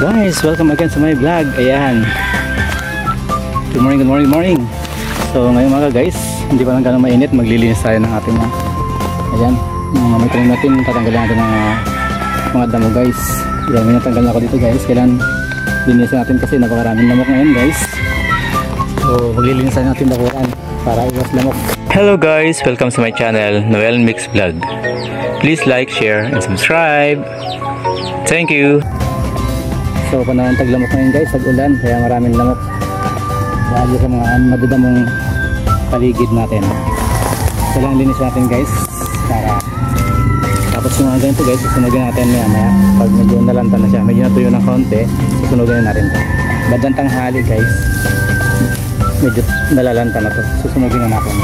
Guys, welcome again sa my vlog. Ayan. Good morning, good morning, good morning. So ngayong umaga guys, hindi pa lang ganun mainit, maglilinis tayo ng ating ayan, may tanim natin, tatanggalin natin ng mga damo guys. Ayan, may natanggal na ako dito guys. Kailan linisin natin kasi napakaraming lamok ngayon guys. So maglilinis tayo natin bakuran para iwas lamok. Hello guys, welcome to my channel, Noel Mix Vlog. Please like, share, and subscribe. Thank you. So panahon taglamok ngayon guys, tag-ulan, kaya maraming lamok dahil sa mga madudamong paligid natin. Kailangan linis natin guys para tapos yung mga ganito guys, susunugin natin maya pag medyo nalanta na siya, medyo natuyo ng konti, susunugin na natin ito. Bandang tanghali guys, medyo nalalanta na to, susunugin na natin.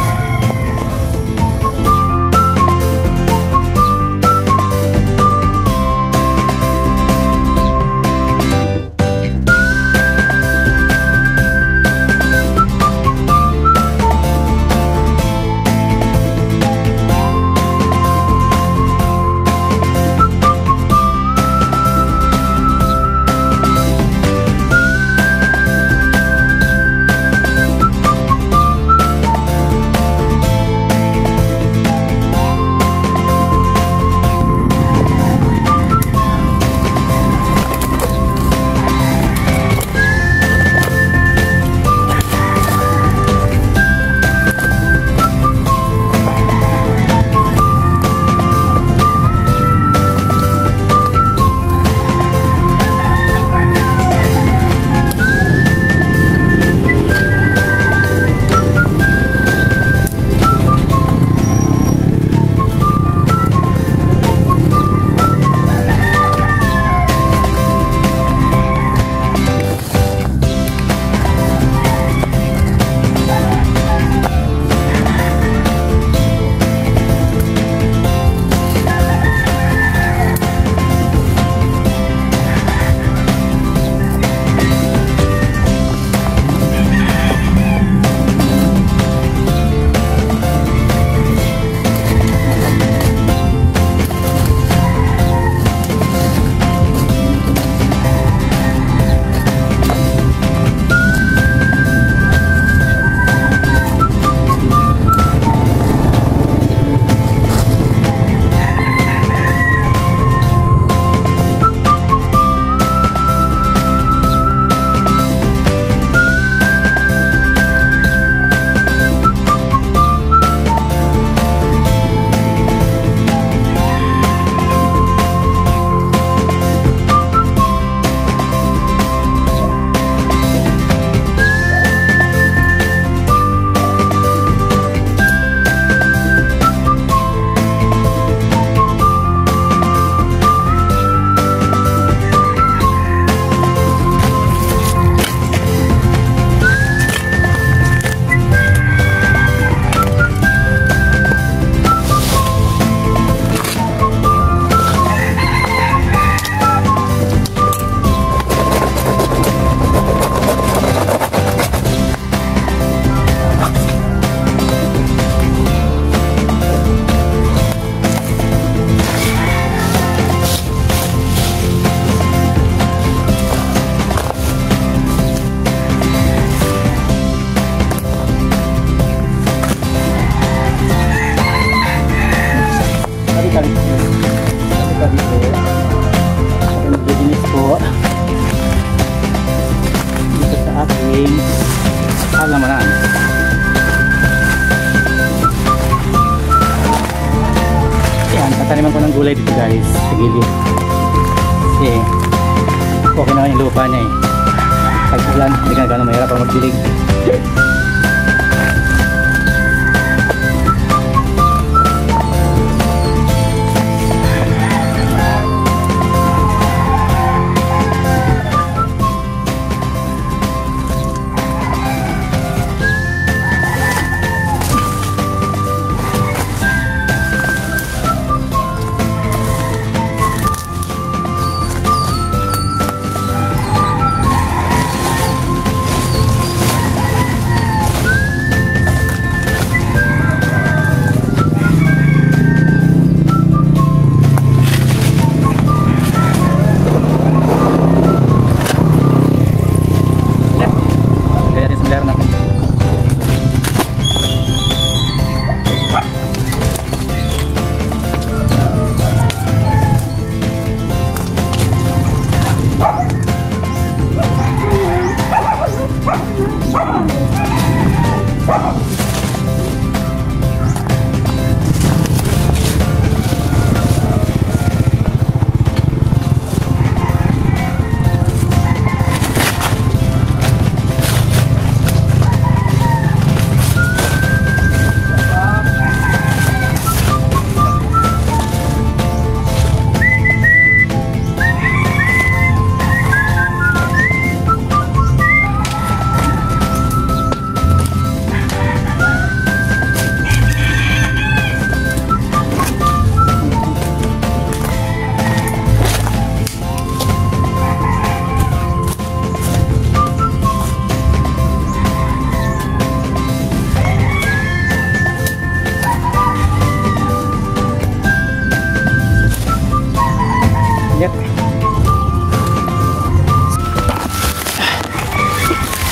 Halamanan. Yan, tataniman ko ng gulay dito guys sa gilid kasi okay naman yung lupa niya pag ulan, hindi ka na gano'ng mahirap para magdilig. Yep.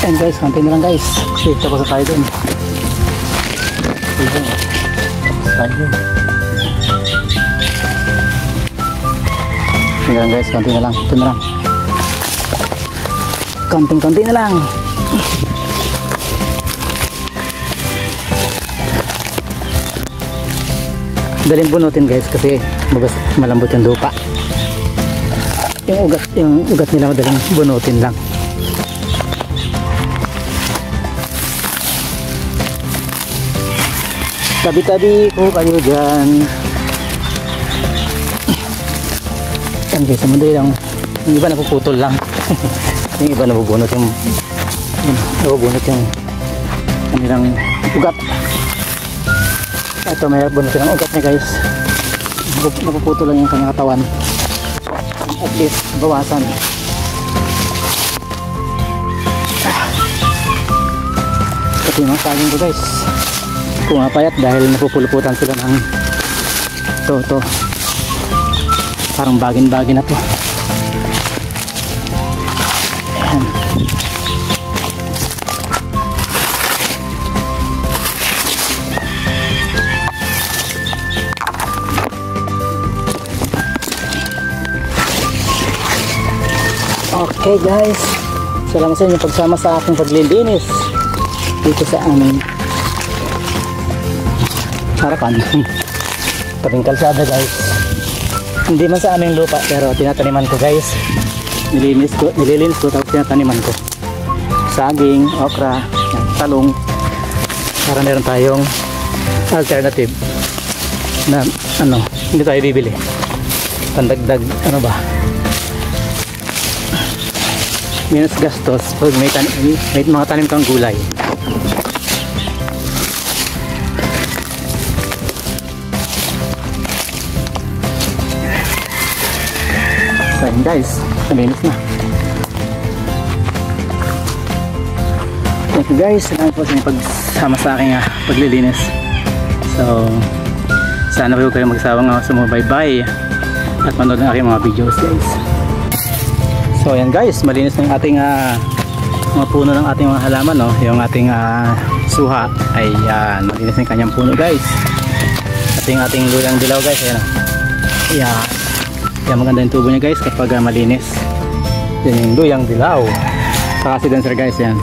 And guys, konti na lang guys. Shift ako sa tayo dun. Sige lang guys, konti na lang. Ito na lang. Konting-konti na lang. Daling bunutin guys kasi malambot yung lupa. Yung ugat nila madaling bunutin lang. Tabi-tabi po kayo dyan. Yan guys, madali lang. Yung iba napuputol lang. Yung iba nabubunot yung kanilang ugat. Ito may bunutin ang ugat niya guys. Napuputol lang yung kanyang katawan. At least bawasan. Ito yung mga saging ko guys, pumapayat dahil napupuluputan sila ng ito parang bagin-bagin na to. Ayan. Okay guys, salamat sa inyong pagsama sa aking paglilinis dito sa aming harapan. Tabing kalsada guys. Hindi man sa aming lupa pero tinataniman ko guys. Nililinis ko tapos tinataniman ko. Saging, okra, talong. Para meron tayong alternative na hindi tayo bibili. Pandagdag minus gastos pag may mga tanim kang gulay. So yun guys, nalinis na. Thank you guys, salamat po sa inyong pagsama sa aking paglilinis. So sana po kayo magsawang sumubaybay at manood ng aking mga videos guys. So ayan guys, malinis na yung ating mga puno ng ating mga halaman, no? Yung ating suha ay malinis na yung kanyang puno guys. Ating luyang dilaw guys, ayan. Yan maganda yung tubo niya guys kapag malinis. Yan yung luyang dilaw. Saka si Dancer guys, yan.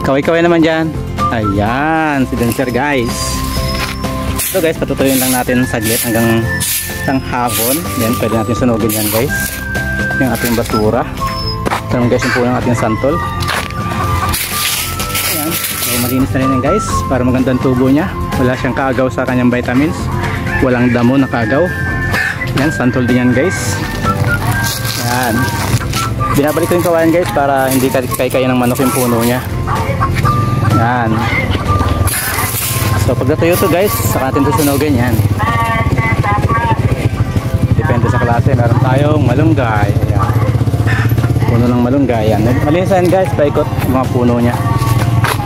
Kaway-kaway naman dyan. Ayan, si Dancer guys. So guys, patutuyin lang natin saglit hanggang hapon. Then pwede natin sunugin yan guys. Yung ating basura. Ito naman guys yung puno ng ating santol. Ayan. So malinis na rin yan guys para magandang tubo niya. Wala siyang kaagaw sa kanyang vitamins. Walang damo na kaagaw. Yan, santol din yan guys. Yan. Binabalik ko yung kawayan guys para hindi kaya ng manok yung puno niya. Yan. So pag natuyo to guys, saka natin susunugin yan. Depende sa klase. Meron tayong malunggay. Ayan. Puno ng malunggay. Yan. Malinis yan guys, paikot yung mga puno niya.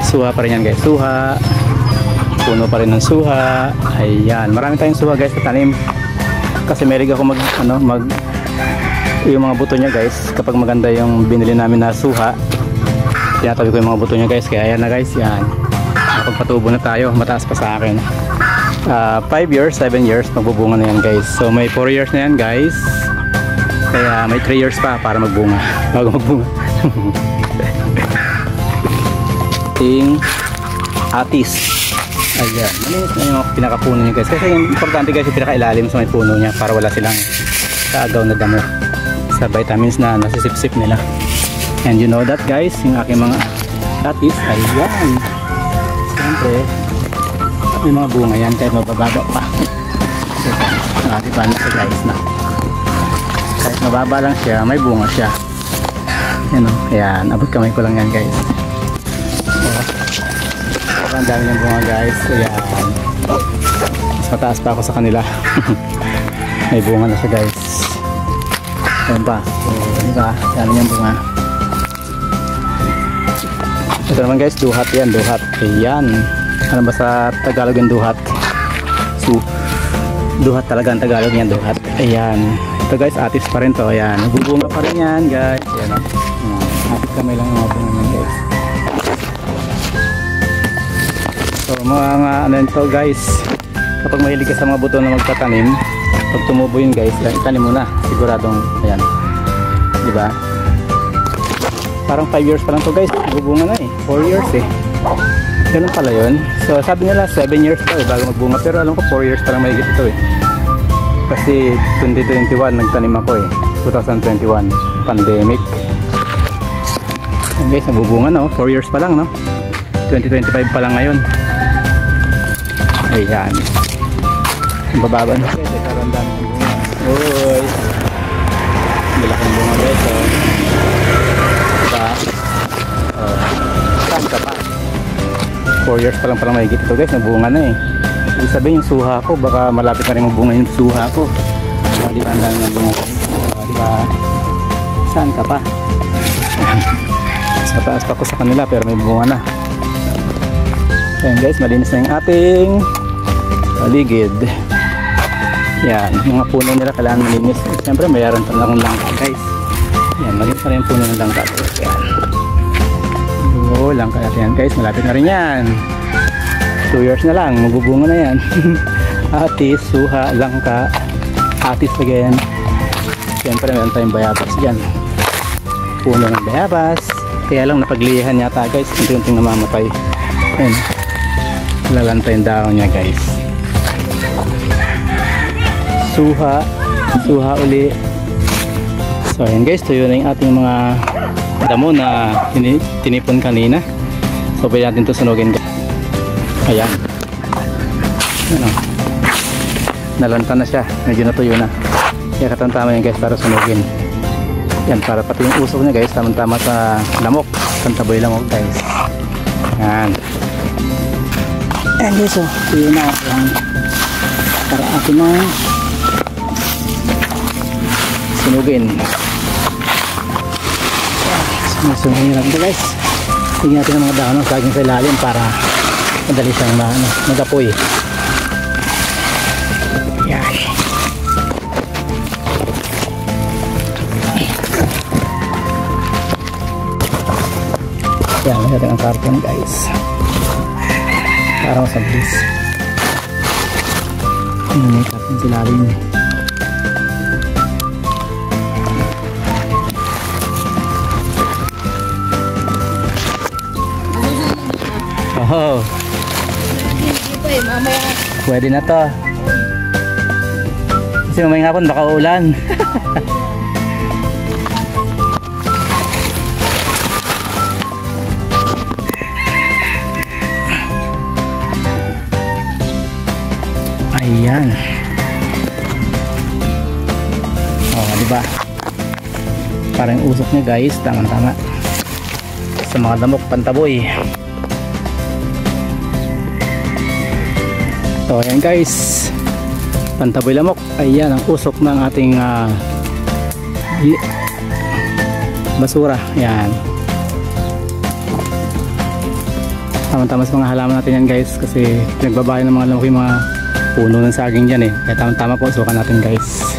Suha pa rin yan guys. Suha. Puno pa rin ng suha. Ayan. Marami tayong suha guys sa tanim. Kasi merig ako yung mga buto niya guys. Kapag maganda yung binili namin na suha, tinatabi ko yung mga buto niya guys. Kaya yan na guys. Yan. Pagpatubo na tayo. Mataas pa sa akin. 5 years, 7 years magbubunga na yan guys. So may 4 years na yan guys. Kaya may 3 years pa para magbunga. Bago magbunga. Ting atis. Ayan. Malinis na yung mga pinakapuno niya guys. Kasi yung importante guys yung pinakailalim sa may puno niya para wala silang kaagaw na damo sa vitamins na nasisip-sip nila. And you know that guys, yung aking mga atis. Ayan. Siyempre, may mga bunga yan kahit mabababa pa. Diba na siya guys na. Kahit mababa lang siya, may bunga siya. Yan o. Ayan. Abot kamay ko lang yan guys. Ang dami ng bunga guys. Ayan. Mas mataas pa ako sa kanila. May bunga na siya guys. Ayan pa. So, diba? Dami niyang bunga. Ito naman guys, duhat yan. Duhat. Ayan. Ano ba sa Tagalog yung duhat? So, duhat talaga ang Tagalog yan. Duhat. Ayan. Ito guys, atis pa rin to. Ayan. Nagbubunga pa rin yan guys. Ayan o. Atis kamay lang yung mga bunga naman guys. So mga ano to guys, kapag mahilig ka sa mga buto na magtatanim, pag tumubo yun guys, itanim mo na, siguradong ayan, diba? Parang 5 years pa lang to guys, magbubunga na eh, 4 years eh, ganun pala yun. So sabi nila 7 years pa eh bago magbunga, pero alam ko 4 years pa lang mahigit ito eh, kasi 2021 nagtanim ako eh, 2021 pandemic. Ayan guys, magbubunga na oh, 4 years pa lang no, 2025 pa lang ngayon. Ayan. Bababa na. Okay, karoon dami ng bunga. Uy. Malaking bunga guys. Oh. Diba? Oh. Saan ka pa? 4 years pa lang palang mahigit ito guys. Nabunga na eh. Ibig sabihin yung suha ko. Baka malapit na rin magbunga yung suha ko. Diba? Ang dami ng bunga ko. Diba? Saan ka pa? Mas mataas pa ko sa kanila pero may bunga na. Ayan guys, malinis na yung ating paligid. Yan, mga puno nila kailangan malinis. Siyempre mayroon pa lang akong langka guys. Yan, malinis na rin yung puno ng langka. Yan. Oo, langka natin yan guys, malapit na rin yan. 2 years na lang, magbubunga na yan. Atis, suha, langka, atis again. Siyempre meron tayong bayabas dyan. Puno ng bayabas. Kaya lang napaglihan yata guys, unti-unting namamatay. Ayan. Lalanta yung dahon niya guys. Suha uli. So ayan guys, tuyo na yung ating mga damo na tinipon kanina. So pwede natin ito sunugin guys. Ayan. Ayan o. Nalanta na siya, medyo natuyo na. Kaya katantama yan guys para sunugin. Yan, para pati yung usok niya guys, tamang-tama sa lamok, pantaboy lamok guys. Ayan. Ayan guys, so yun na yan. Para atin na sunugin. Sunugin natin ito guys. Tingnan natin ang mga dahon ng saging sa ilalim para madali siyang magapoy. Ayan. Ayan, natin ang karton guys. Para masablis. May karton sila rin. Oh. Pwede na to. Kasi mamayang hapon baka ulan. Ayan. Oh, diba? Parang usok niya guys, tama-tama. Sa mga lamok pantaboy. So ayan guys, pantaboy lamok. Ayan ang usok ng ating basura. Ayan. Tama-tama sa mga halaman natin yan guys, kasi nagbabahay ng mga lamok yung mga puno ng saging dyan eh. Kaya tama-tama po, sukan natin guys.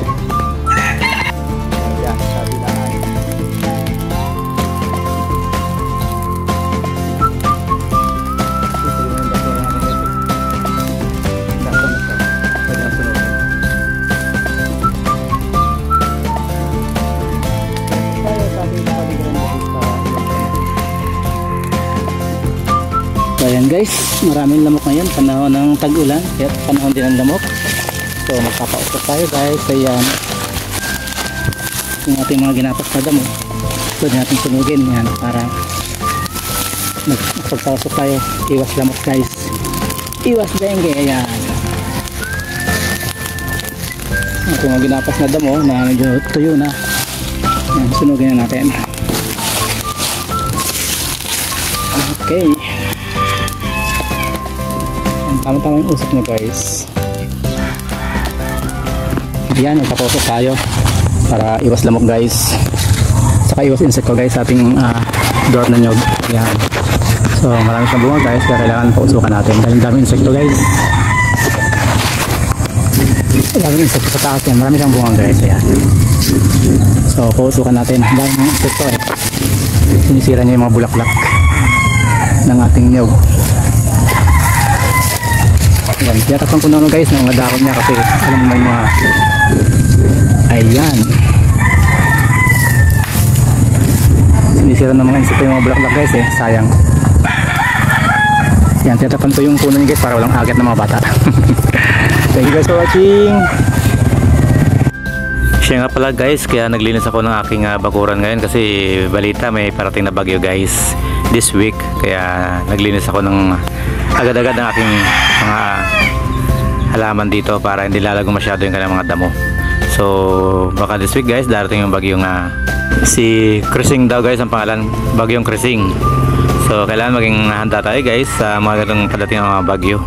Ayan guys, maraming lamok ngayon, panahon ng tag-ulan, kaya panahon din ng lamok. So magpapausap tayo guys. Ayan, yung ating mga ginapas na damo, pwede natin sunugin yan para magpapausap tayo. Iwas lamok guys, iwas dengue. Ayan, ating mga ginapas na damo na medyo tuyo na, ayan, sunugin na natin. Okay, tama-tama yung usap nyo guys. Yan, magpapausap tayo para iwas lamok guys, saka iwas insekto guys sa ating door na nyog. Yan, so marami siyang bunga guys, kaya kailangan pausukan natin dahil daming insekto guys. Daming insekto sa taas yan, marami siyang bunga guys. Ayan, so pausukan natin dahil ng insekto sinisira niya yung mga bulaklak ng ating nyog. Ayan, tiyatapan ko naman guys ng mga dahon niya kasi alam mo may mga, ayan, sinisira ng mga insekto yung mga bulaklak guys sayang. Yan, tiyatapan ko yung puno niya guys para walang agad ng mga bata. Thank you guys for watching. Siya nga pala guys, kaya naglinis ako ng aking bakuran ngayon kasi balita may parating na bagyo guys this week, kaya naglinis ako ng agad-agad ng aking mga halaman dito para hindi lalago masyado yung kanilang mga damo. So baka this week guys darating yung bagyong si Crising daw guys ang pangalan, bagyong Crising. So kailangan maging handa tayo guys sa mga ganung padating ng mga bagyo.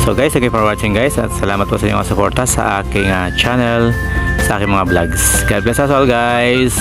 So guys, thank you for watching guys, at salamat po sa inyong suporta sa aking channel, sa aking mga vlogs. God bless us all guys.